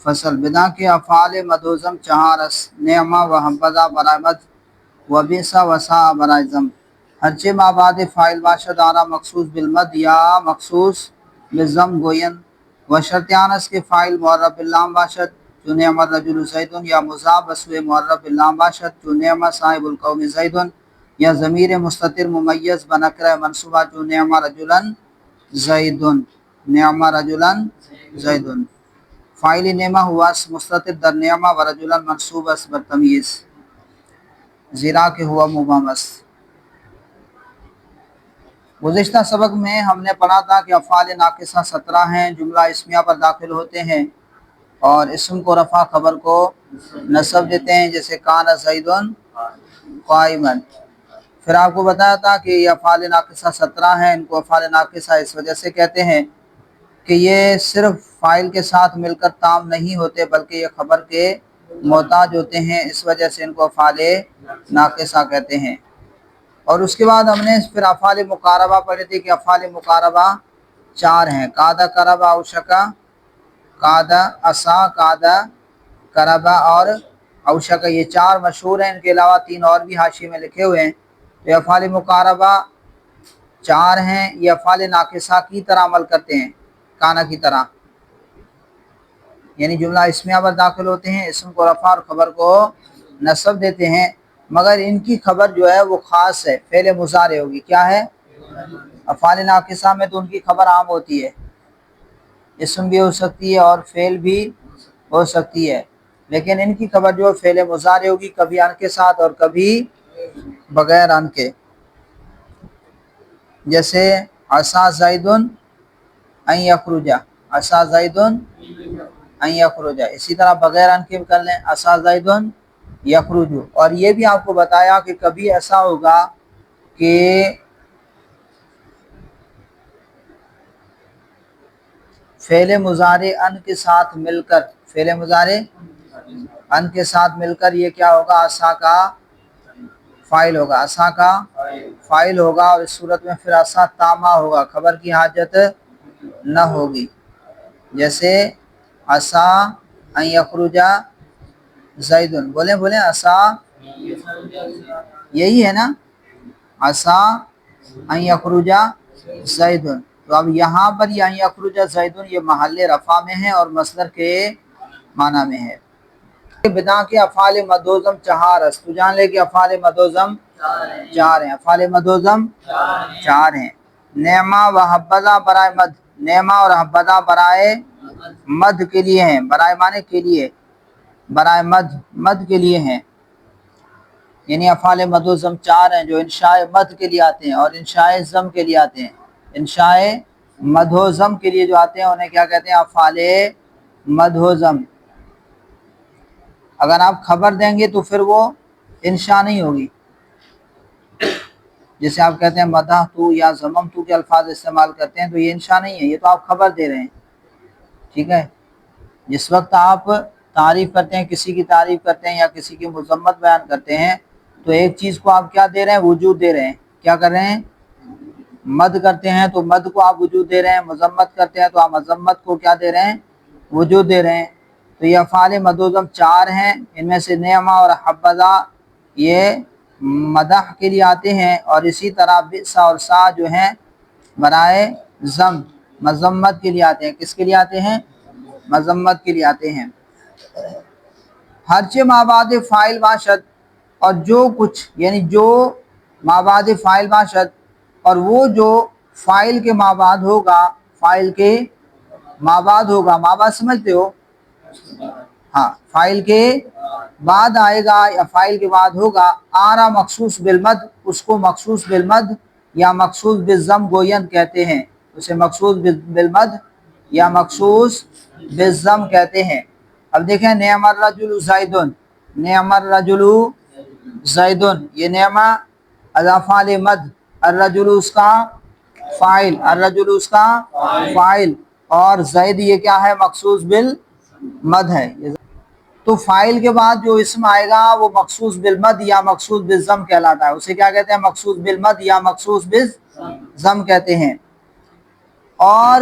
فصل بنا کے افعال مدوزم چہارس نعمہ و حبذا برائے مد و بیسا وسا برائے ضم ہرچہ مابعد فاعل باشد آرا مخصوص بالمد یا مخصوص بالضم گوین و شرطیانس کے فاعل معرب باللام باشد جو نعم الرجل زید یا مضاف بسوء معرب باللام باشد جو نعم صاحب القوم زید یا ضمیر مستتر ممیز بنکرہ منصوبہ جو نعم رجلا زید نعم رجلا زید فاعل نعمہ ہوا مستتر در نعمہ و رجلا منصوب اس برتمیز زیرا کہ ہوا مبہمس۔ گزشتہ سبق میں ہم نے پڑھا تھا کہ افعال ناقصہ 17 ہیں، جملہ اسمیہ پر داخل ہوتے ہیں اور اسم کو رفع خبر کو نصب دیتے ہیں، جیسے کان زید قائما۔ پھر آپ کو بتایا تھا کہ یہ افعال ناقصہ 17 ہیں، ان کو افعال ناقصہ اس وجہ سے کہتے ہیں کہ یہ صرف فاعل کے ساتھ مل کر تام نہیں ہوتے بلکہ یہ خبر کے محتاج ہوتے ہیں، اس وجہ سے ان کو افعال ناقصہ کہتے ہیں۔ اور اس کے بعد ہم نے پھر افعال مقاربہ پڑھے تھے کہ افعال مقاربہ 4 ہیں، قعدہ کربہ اوشکا، قعدہ عصا، قعدہ کربہ اور اوشکا، یہ 4 مشہور ہیں، ان کے علاوہ 3 اور بھی حاشیے میں لکھے ہوئے ہیں۔ تو یہ افعال مقاربہ 4 ہیں، یہ افعال ناقصہ کی طرح عمل کرتے ہیں، کانا کی طرح، یعنی جملہ اسمیہ پر داخل ہوتے ہیں، اسم کو رفع اور خبر کو نصب دیتے ہیں، مگر ان کی خبر جو ہے وہ خاص ہے، فعل مضارع ہوگی۔ کیا ہے؟ افعال ناقصہ میں تو ان کی خبر عام ہوتی ہے، اسم بھی ہو سکتی ہے اور فعل بھی ہو سکتی ہے، لیکن ان کی خبر جو فعل مضارع ہوگی، کبھی ان کے ساتھ اور کبھی بغیر ان کے، جیسے عصا زید ان یخرج، عصا زید ان یخرج، اسی طرح بغیر ان کے کر لیں، عصا زید یخرج۔ اور یہ بھی آپ کو بتایا کہ کبھی ایسا ہوگا کہ فعل مضارع ان کے ساتھ مل کر، فعل مضارع ان کے ساتھ مل کر یہ کیا ہوگا؟ عصا کا فاعل ہوگا، عصا کا فاعل ہوگا، اور اس صورت میں پھر عصا تامہ ہوگا، خبر کی حاجت نہ ہوگی، جیسے عصا ان یخرج زید، بولیں عصا، یہی ہے نا، عصا ان یخرج زید۔ تو اب یہاں پر یہ ان یخرج زید یہ محل رفع میں ہے اور مصدر کے معنی میں ہے۔ بنا کے افعال مدوزم 4 است، تو جان لے کہ افعال مدوزم 4 ہیں، افعال مدوزم 4 ہیں۔ نعمہ و حبذا برائے مد، نعمہ اور حبذا برائے مد کے لیے ہیں، برائے معنی کے لیے، برائے مد کے لیے ہیں، یعنی افعال مدوزم 4 ہیں جو انشاء مد کے لیے آتے ہیں اور انشاء ضم کے لیے آتے ہیں۔ انشاء مدوزم کے لیے جو آتے ہیں انہیں کیا کہتے ہیں؟ افعال مدوزم۔ اگر آپ خبر دیں گے تو پھر وہ انشاء نہیں ہوگی، جیسے آپ کہتے ہیں مدح تو یا ضمم تو کے الفاظ استعمال کرتے ہیں، تو یہ انشاء نہیں ہے، یہ تو آپ خبر دے رہے ہیں، ٹھیک ہے۔ جس وقت آپ تعریف کرتے ہیں، کسی کی تعریف کرتے ہیں یا کسی کی مذمت بیان کرتے ہیں، تو ایک چیز کو آپ کیا دے رہے ہیں؟ وجود دے رہے ہیں۔ کیا کر رہے ہیں؟ مد کرتے ہیں تو مد کو آپ وجود دے رہے ہیں، مذمت کرتے ہیں تو آپ مذمت کو کیا دے رہے ہیں؟ وجود دے رہے ہیں۔ تو یہ افعال مدوزم 4 ہیں، ان میں سے نعمہ اور حبذا یہ مدح کے لیے آتے ہیں، اور اسی طرح بئس اور سا جو ہیں برائے ضم، مذمت کے لیے آتے ہیں۔ کس کے لیے آتے ہیں؟ مذمت کے لیے آتے ہیں۔ ہرچہ مابعد فاعل باشد، اور جو کچھ، یعنی جو مابعد فاعل باشد، اور وہ جو فاعل کے مابعد ہوگا، فاعل کے مابعد ہوگا، مابعد سمجھتے ہو؟ ہاں، فاعل کے بعد آئے گا یا فاعل کے بعد ہوگا، آرا مخصوص بالمد، اس کو مخصوص بالمد یا مخصوص بالضم گوین کہتے ہیں، اسے مخصوص بالمد یا مخصوص بالضم کہتے ہیں۔ اب دیکھیں، نعم الرجل زید، نعم الرجل زید، یہ نعمہ افعال مد، الرجل اس کا فاعل، الرجل اس کا فاعل، اور زید یہ کیا ہے؟ مخصوص بالمد ہے۔ تو فاعل کے بعد جو اسم آئے گا وہ مخصوص بالمد یا مخصوص بالضم کہلاتا ہے، اسے کیا کہتے ہیں؟ مخصوص بالمد یا مخصوص بالضم کہتے ہیں۔ اور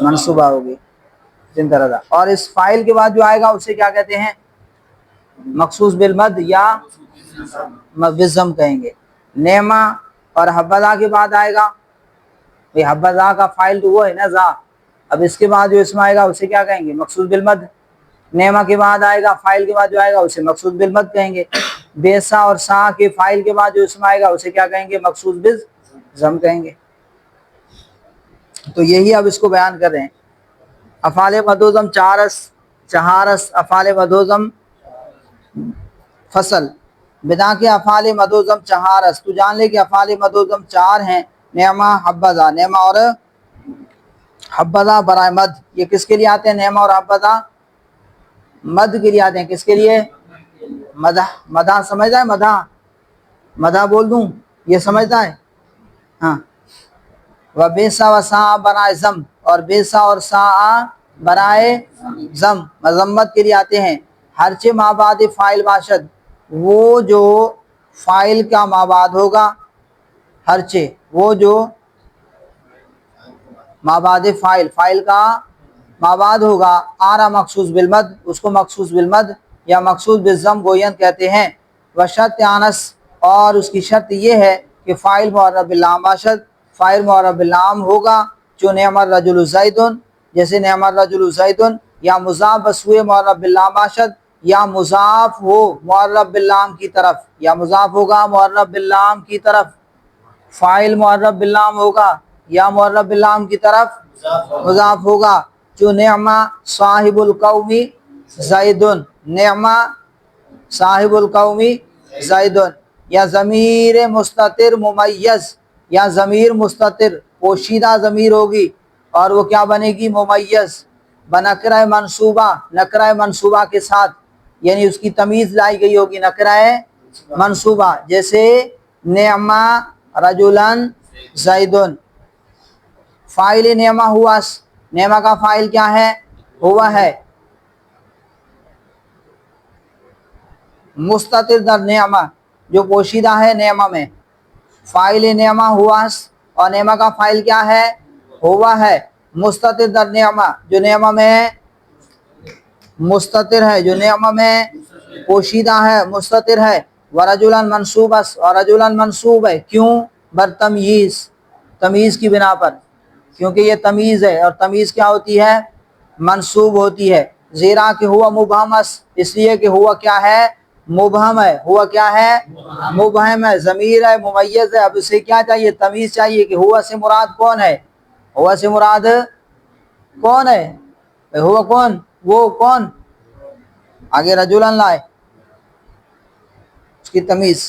منصوبہ ہوگی تین طرح. اور اس فائل کے بعد جو آئے گا اسے کیا کہتے ہیں؟ مخصوص بالمد یا بالضم کہیں گے. نعمہ اور حبذا کے بعد آئے گا، حبذا کا فائل تو وہ ہے نا ذا، اب اس کے بعد جو اسم آئے گا اسے کیا کہیں گے؟ مخصوص بالمد. نعمہ کے بعد آئے گا، فائل کے بعد جو آئے گا اسے مخصوص بالمد کہیں گے. بیسا اور سا کے فائل کے بعد جو اسم آئے گا اسے کیا کہیں گے؟ مخصوص بالضم کہیں گے. تو یہی اب اس کو بیان کر رہے ہیں. افعال مدوزم چہارس افعال مدوزم فصل بنا کے افعال مدوزم چہارس. تو جان لے کہ افعال مدوزم چار ہیں، نعمہ، حبذا. نعمہ اور حبذا برائے مد، یہ کس کے لیے آتے ہیں؟ نعمہ اور حبذا مد کے لیے آتے ہیں. کس کے لیے؟ مدح. مدح سمجھتا ہے؟ مدح بول دوں یہ سمجھتا ہے؟ ہاں. و بیسا و سا برائے ضم، اور بیسا اور سا برائے ضم مذمت کے لیے آتے ہیں. ہرچہ مابعد فاعل باشد، وہ جو فاعل کا مابعد ہوگا، ہرچہ وہ جو مابعد فاعل کا مابعد ہوگا، آرا مخصوص بالمد، اس کو مخصوص بالمد یا مخصوص بالضم گوین کہتے ہیں. وشرط انس، اور اس کی شرط یہ ہے کہ فاعل معرب باللام باشد، فاعل معرب باللام ہوگا. جو نعم الرجل زید، جیسے نعم الرجل زید، یا مضاف بسوئے معرب باللام باشد، یا مضاف ہو معرب باللام کی طرف، یا مضاف ہوگا معرب باللام کی طرف. فاعل معرب باللام ہوگا یا معرب باللام کی طرف مضاف ہوگا. جو نعمہ صاحب القومی زیدن، نعمہ صاحب القومی زیدن. یا ضمیر مستتر ممیز، یا ضمیر مستتر پوشیدہ ضمیر ہوگی اور وہ کیا بنے گی؟ ممیز. بنکرہ منصوبہ، نکرہ منصوبہ کے ساتھ، یعنی اس کی تمیز لائی گئی ہوگی نکرہ منصوبہ. جیسے نعمہ رجلن زیدن. فاعل نعمہ ہوا، نعمہ کا فاعل کیا ہے؟ ہوا ہے. مستتر در نعمہ، جو پوشیدہ ہے نعمہ میں. فاعل نعمہ ہوا، اور نعمہ کا فاعل کیا ہے؟ ہوا ہے. مستتر در نعمہ، جو نعمہ میں مستتر ہے، جو نعمہ میں پوشیدہ ہے، مستتر ہے. ورجلن منصوب، اور رجلن منصوب ہے. کیوں؟ بر تمییز، تمیز کی بنا پر، کیونکہ یہ تمیز ہے، اور تمیز کیا ہوتی ہے؟ منصوب ہوتی ہے. زیرا کہ ہوا مبہمس، اس لیے کہ ہوا کیا ہے؟ مبہم ہے. ہوا کیا ہے؟ مبہم ہے، ضمیر ہے، ممیز ہے. اب اسے کیا چاہیے؟ تمیز چاہیے. کہ ہوا سے مراد کون ہے؟ ہوا سے مراد کون ہے؟ ہوا کون؟ وہ کون؟ آگے رجلن لائے اس کی تمیز.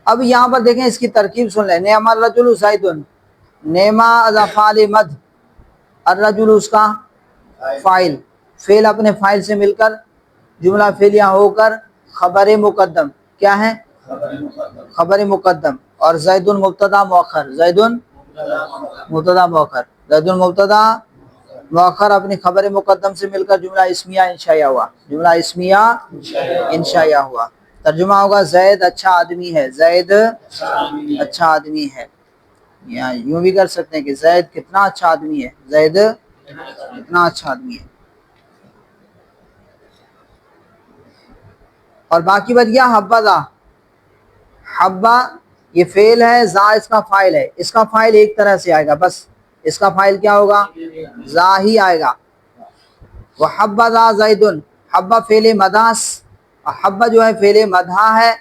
اب یہاں پر دیکھیں اس کی ترکیب سن لیں. نعم الرجل زیدن، نعمہ از افعال مد، الرجل اس کا فاعل. فعل اپنے فاعل سے مل کر جملہ فعلیہ ہو کر خبر مقدم، کیا ہے؟ خبر مقدم. اور زیدن مبتدا مؤخر، زیدن مبتدا مؤخر، زیدن مبتدا مؤخر اپنی خبر مقدم سے مل کر جملہ اسمیہ انشائیہ ہوا. جملہ اسمیہ انشائیہ ہوا. ترجمہ ہوگا زید اچھا آدمی ہے، زید اچھا آدمی ہے. یا یوں بھی کر سکتے ہیں کہ زید کتنا اچھا آدمی ہے، زید کتنا اچھا آدمی ہے. اور باقی بچ گیا حبذا. حبا یہ فعل ہے، ذا اس کا فاعل ہے. اس کا فاعل ایک طرح سے آئے گا، بس اس کا فاعل کیا ہوگا؟ ذا ہی آئے گا. وحبذا زیدن، حبا فعل مداس، حبا جو ہے فعل مدھا ہے.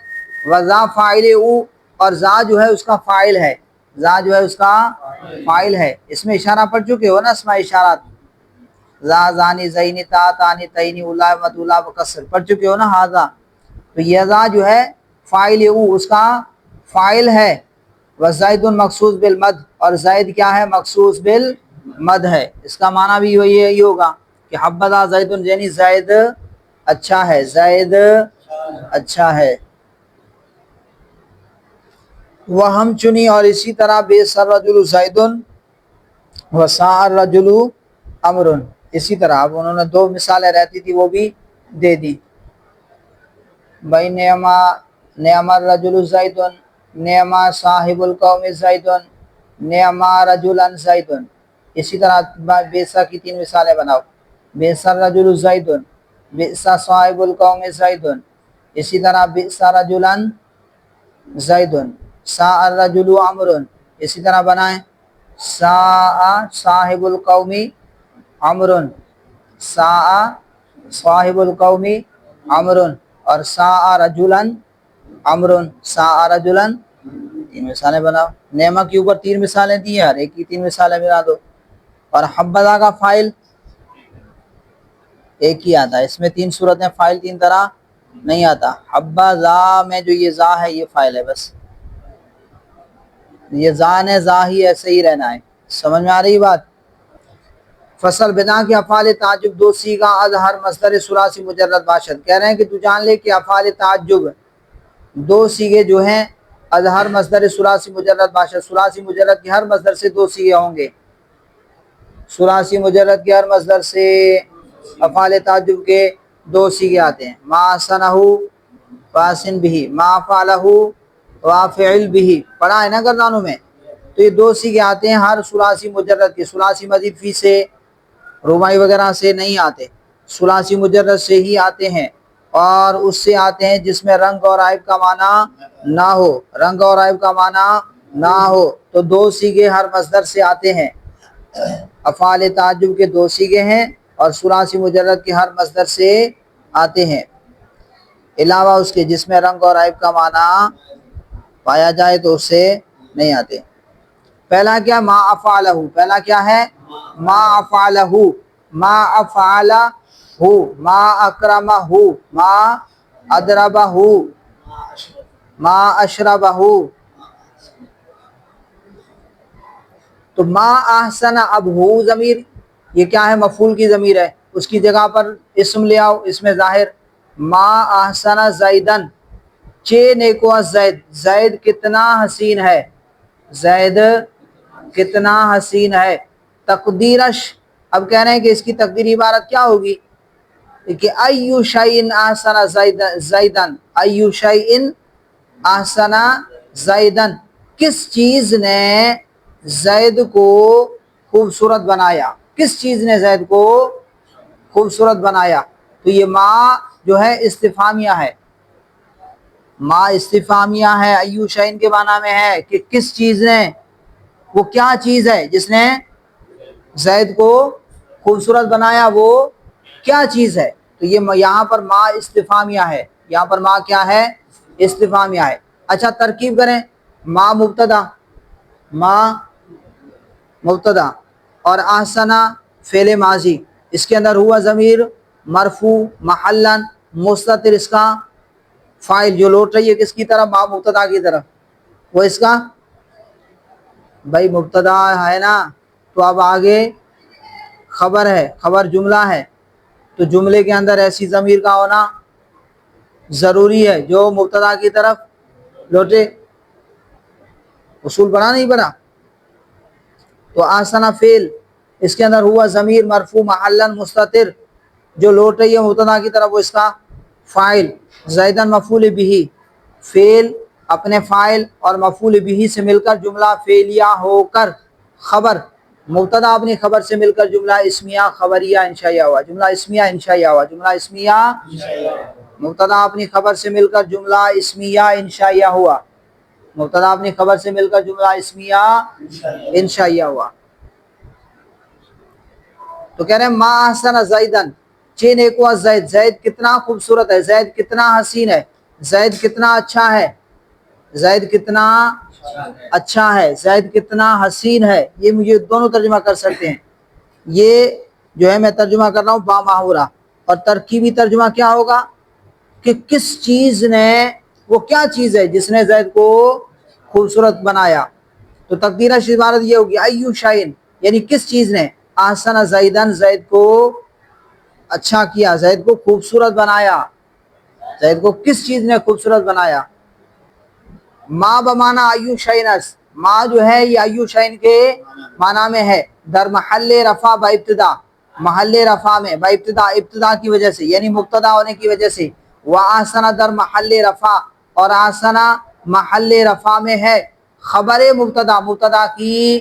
وذا فاعل او، اور ذا جو ہے اس کا فاعل ہے. ذا جو ہے اس کا فاعل ہے. اس میں اشارہ پڑھ چکے ہو نا، اسماء اشارات. ذا، زانی، زینی، تا، تانی، تینی، الا، مدولا، بکسر پڑھ چکے ہو نا. ہاذا، تو یہ ذا جو ہے فاعل او، اس کا فاعل ہے. وزید مخصوص بالمد، اور زید کیا ہے؟ مخصوص بالمد ہے. اس کا معنی بھی یہی ہوگا کہ حبذا زید، یعنی زید اچھا ہے، زید اچھا ہے. وہ ہم چنی، اور اسی طرح بے سر رجل زیدن وساء الرجل امر. اسی طرح اب انہوں نے دو مثالیں رہتی تھی وہ بھی دے دی. بھائی نعم الرجل زیدن، نعم صاحب القوم زیدن، نعم رجلا زیدن. اسی طرح بیسا کی 3 مثالیں بناؤ. بیسا رجل زیدن، بیسا صاحب القوم زیدن. اسی طرح بیسا رجلا زیدن، سا الرجل عمرن. اسی طرح بنائیں سا صاحب القوم عمرن، سا صاحب القوم عمرن، اور سا رجلا عمرن، سا رجلا. 3 مثالیں بناؤ. نعمہ کے اوپر 3 مثالیں دی ہیں، ہر ایک کی 3 مثالیں بنا دو. اور حبذا کا فائل ایک ہی آتا ہے، اس میں 3 صورتیں فائل 3 طرح نہیں آتا. حبذا میں جو یہ زا ہے یہ فائل ہے، بس یہ زا نے زا ہی ایسے ہی رہنا ہے. سمجھ میں آ رہی بات؟ فصل بنا کے افعال تعجب 2 صیغہ از ہر مصدر ثلاثی مجرد باشد. کہہ رہے ہیں کہ تو جان لے کہ افعال تعجب 2 صیغے جو ہیں از ہر مصدر ثلاثی مجرد باشد، ثلاثی مجرد کے ہر مصدر سے 2 صیغے ہوں گے. ثلاثی مجرد کے ہر مصدر سے افعال تعجب کے 2 صیغے آتے ہیں. ما احسنہ فاحسن بھی، ما فعلہ وافعل بھی، پڑھا ہے نا گردانوں میں. تو یہ 2 صیغے آتے ہیں ہر ثلاثی مجرد کے. ثلاثی مزید فی سے رباعی وغیرہ سے نہیں آتے، ثلاثی مجرد سے ہی آتے ہیں. اور اس سے آتے ہیں جس میں رنگ اور عیب کا معنی نہ ہو، رنگ اور عیب کا معنی نہ ہو. تو 2 صیغے ہر مصدر سے آتے ہیں. افعال تعجب کے 2 صیغے ہیں اور ثلاثی مجرد کے ہر مصدر سے آتے ہیں، علاوہ اس کے جس میں رنگ اور عیب کا معنی پایا جائے تو اس سے نہیں آتے. پہلا کیا؟ ما افعلہ. پہلا کیا ہے؟ ما افعلہ، ما افعلہ، ما اکرمہ، ما ادربہ، ما اشربہ. تو ما احسن، اب ہو ضمیر یہ کیا ہے؟ مفعول کی ضمیر ہے، اس کی جگہ پر اسم لے آؤ. اس میں ظاہر ما احسن زیدن، چے نیکو زید، زید کتنا حسین ہے، زید کتنا حسین ہے. تقدیرش، اب کہہ رہے ہیں کہ اس کی تقدیری عبارت کیا ہوگی کہ ایو شیء احسن زیدن، ایو شیء احسن زیدن، کس چیز نے زید کو خوبصورت بنایا، کس چیز نے زید کو خوبصورت بنایا. تو یہ ما جو ہے استفہامیہ ہے، ما استفہامیہ ہے، ایو شیء کے معنی میں ہے کہ کس چیز نے، وہ کیا چیز ہے جس نے زید کو خوبصورت بنایا، وہ کیا چیز ہے. تو یہ یہاں پر ما استفہامیہ ہے، یہاں پر ما کیا ہے؟ استفہامیہ ہے. اچھا ترکیب کریں. ما مبتدا، ما مبتدا، اور احسنہ فعل ماضی، اس کے اندر ہوا ضمیر مرفوع محلا مستتر، اس کا فاعل جو لوٹ رہی ہے کس کی طرف؟ ما مبتدا کی طرف. وہ اس کا بھائی مبتدا ہے نا، تو اب آگے خبر ہے، خبر جملہ ہے، تو جملے کے اندر ایسی ضمیر کا ہونا ضروری ہے جو مبتدا کی طرف لوٹے. اصول پڑھا نہیں پڑھا؟ تو آسنا فعل، اس کے اندر ہوا ضمیر مرفوع محلا مستتر جو لوٹ رہی ہے مبتدا کی طرف، وہ اس کا فاعل. زیدن مفعول بھی، فعل اپنے فاعل اور مفعول بھی سے مل کر جملہ فعلیہ ہو کر خبر، مبتدا اپنی خبر سے مل کر جملہ اسمیہ خبریہ انشائیہ ہوا، جملہ اسمیہ انشائیہ ہوا، جملہ اسمیہ، مبتدا اپنی خبر سے مل کر جملہ اسمیہ انشائیہ ہوا، مبتدا اپنی خبر سے مل کر جملہ اسمیہ انشائیہ ہوا. تو کہہ رہے ہیں ما احسن زیدن، چین ایکوا زید، زید کتنا خوبصورت ہے، زید کتنا حسین ہے، زید کتنا اچھا ہے، زید کتنا اچھا ہے، زید کتنا حسین ہے. یہ مجھے دونوں ترجمہ کر سکتے ہیں. یہ جو ہے میں ترجمہ کر رہا ہوں با محاورہ، اور ترکیبی ترجمہ کیا ہوگا کہ کس چیز نے، وہ کیا چیز ہے جس نے زید کو خوبصورت بنایا. تو تقدیرہ عبارت یہ ہوگی ایو شیء، یعنی کس چیز نے احسن زیدن، زید کو اچھا کیا، زید کو خوبصورت بنایا، زید کو کس چیز نے خوبصورت بنایا. ما بمانا ایو شیء، ما جو ہے یہ ایو شیء کے معنی میں ہے، در محل رفع با ابتدا، محل رفع میں با ابتدا، ابتدا کی وجہ سے یعنی مبتدا ہونے کی وجہ سے. واحسن در محل رفع، اور احسن محل رفع میں ہے خبر مبتدا، مبتدا کی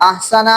ahsana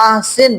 ahsin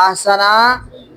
ahsana